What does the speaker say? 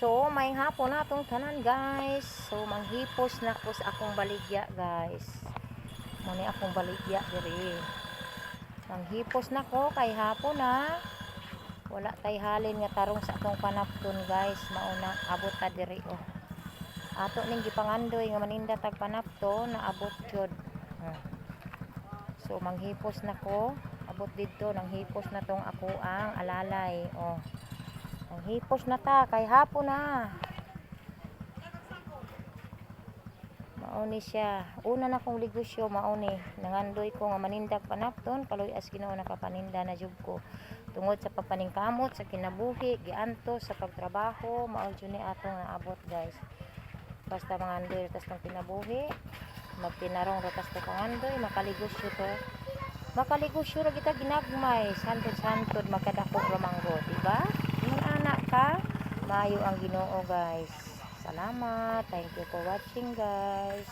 So, may hapon na itong tanan guys. So, manghipos na ko sa akong baligya guys. Muna akong baligya diri. Manghipos na ko kay hapon na. Wala tay halin nga tarong sa atong panapton guys. Mauna, abot ta diri oh. Ato ning gipangandoy nga maninda tag panapton, naabot jud. So, manghipos na ko. Abot dito, nanghipos na tong ako ang alalay oh. Ang hipos na ta, kay hapon na. Mauni siya. Una na kong ligusyo, mauni. Nangandoy ko nga manindag panapton, kaloy as Ginoo nakapaninda na jud ko. Tungod sa pagpaningkamot, sa kinabuhi, giantos, sa pagtrabaho, mao jud ni atong naabot guys. Basta mangandoy, ratas ng kinabuhi, magtinarong ratas to pangandoy, makaligusyo to. Makaligusyo ra kita ginagmay, santod-santod, magkadako ramanggo, diba? Anak ka, mayo ang Ginoo guys. Salamat. Thank you for watching guys.